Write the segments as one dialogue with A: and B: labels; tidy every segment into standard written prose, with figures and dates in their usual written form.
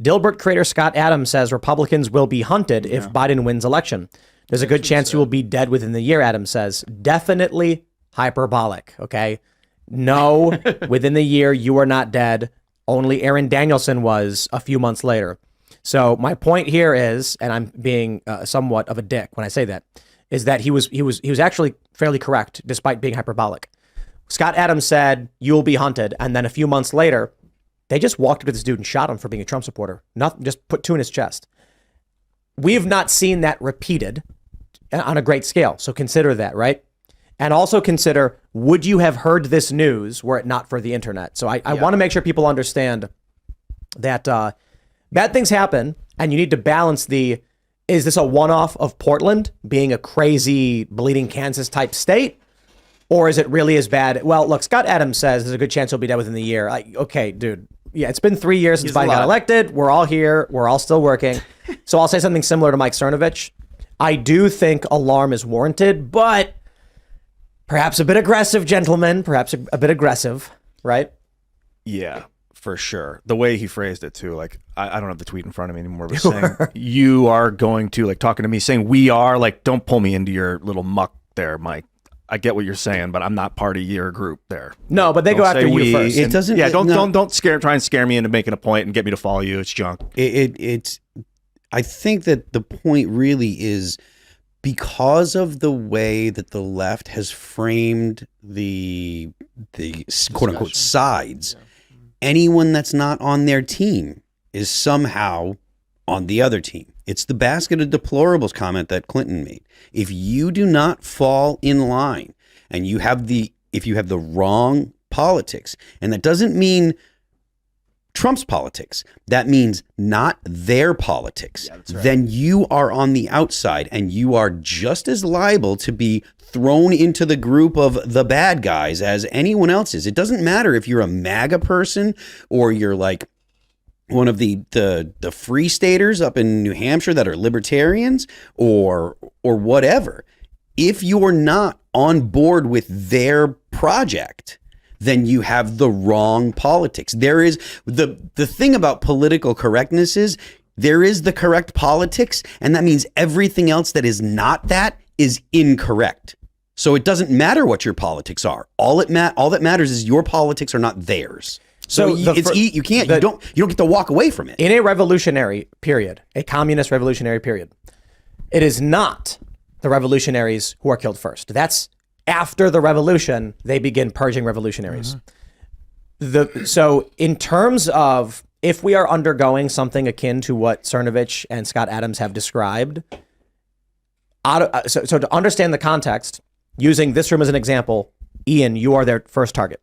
A: Dilbert creator Scott Adams says Republicans will be hunted if Biden wins election. There's a good chance you will be dead within the year, Adams says. Definitely hyperbolic, okay? No, within the year, you are not dead. Only Aaron Danielson was a few months later. So my point here is, and I'm being somewhat of a dick when I say that, is that he was actually fairly correct despite being hyperbolic. Scott Adams said, you'll be hunted. And then a few months later, they just walked up to this dude and shot him for being a Trump supporter. Nothing, just put 2 in his chest. We have not seen that repeated on a great scale. So consider that, right? And also consider, would you have heard this news were it not for the internet? So I want to make sure people understand that bad things happen, and you need to balance is this a one-off of Portland being a crazy bleeding Kansas type state? Or is it really as bad? Well, look, Scott Adams says there's a good chance he'll be dead within the year. Okay, dude. Yeah, it's been 3 years since Biden got elected. We're all here. We're all still working. So I'll say something similar to Mike Cernovich. I do think alarm is warranted, but perhaps a bit aggressive, gentlemen. Perhaps a bit aggressive, right?
B: Yeah, for sure. The way he phrased it too, like I don't have the tweet in front of me anymore, but saying you are going to, like, talking to me, saying we are, like, don't pull me into your little muck there, Mike. I get what you're saying, but I'm not part of your group there.
A: No, but they go after you first.
B: It doesn't. Yeah, don't try and scare me into making a point and get me to follow you. It's junk.
C: It's. I think that the point really is because of the way that the left has framed the quote unquote sides. Anyone that's not on their team is somehow on the other team. It's the basket of deplorables comment that Clinton made. If you do not fall in line and if you have the wrong politics, and that doesn't mean Trump's politics, that means not their politics, then you are on the outside and you are just as liable to be thrown into the group of the bad guys as anyone else is. It doesn't matter if you're a MAGA person or you're like one of the free staters up in New Hampshire that are libertarians or whatever. If you're not on board with their project, then you have the wrong politics. There is the thing about political correctness is there is the correct politics, and that means everything else that is not that is incorrect. So it doesn't matter what your politics are. All that matters is your politics are not theirs. So you don't get to walk away from it.
A: In a revolutionary period, a communist revolutionary period, it is not the revolutionaries who are killed first. That's after the revolution, they begin purging revolutionaries. So in terms of if we are undergoing something akin to what Cernovich and Scott Adams have described, so to understand the context, using this room as an example, Ian, you are their first target.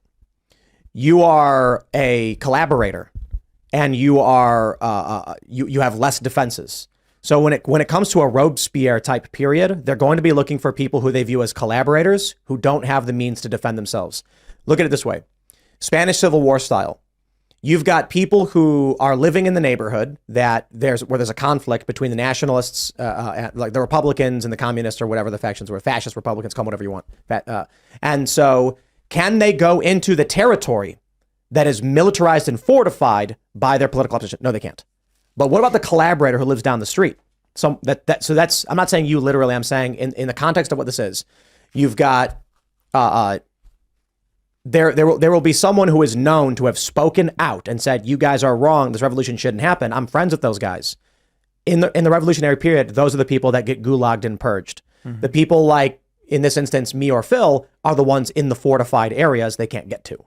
A: You are a collaborator, and you are you have less defenses. So when it comes to a Robespierre type period, they're going to be looking for people who they view as collaborators who don't have the means to defend themselves. Look at it this way: Spanish Civil War style. You've got people who are living in the neighborhood where there's a conflict between the nationalists, like the Republicans and the communists or whatever the factions were, fascist Republicans, call them whatever you want. And so can they go into the territory that is militarized and fortified by their political opposition? No, they can't. But what about the collaborator who lives down the street? So that's, I'm not saying you literally, I'm saying in the context of what this is, you've got, there will be someone who is known to have spoken out and said, you guys are wrong. This revolution shouldn't happen. I'm friends with those guys. In the revolutionary period, those are the people that get gulagged and purged. The people like, in this instance, me or Phil, are the ones in the fortified areas they can't get to.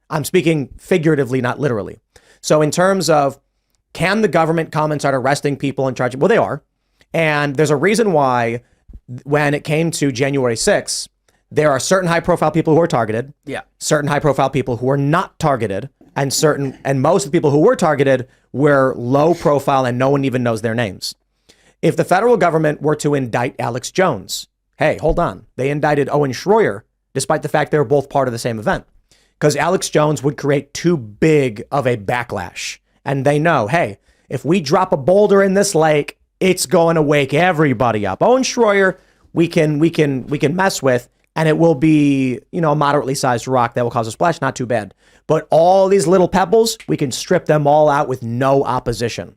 A: I'm speaking figuratively, not literally. So in terms of, can the government come and start arresting people and charging? Well, they are. And there's a reason why when it came to January 6th, there are certain high profile people who are targeted. Yeah. Certain high profile people who are not targeted. And most of the people who were targeted were low profile and no one even knows their names. If the federal government were to indict Alex Jones, hey, hold on. They indicted Owen Schroyer, despite the fact they were both part of the same event. Because Alex Jones would create too big of a backlash. And they know, hey, if we drop a boulder in this lake, it's going to wake everybody up. Owen Schroyer, we can mess with, and it will be, a moderately sized rock that will cause a splash. Not too bad. But all these little pebbles, we can strip them all out with no opposition.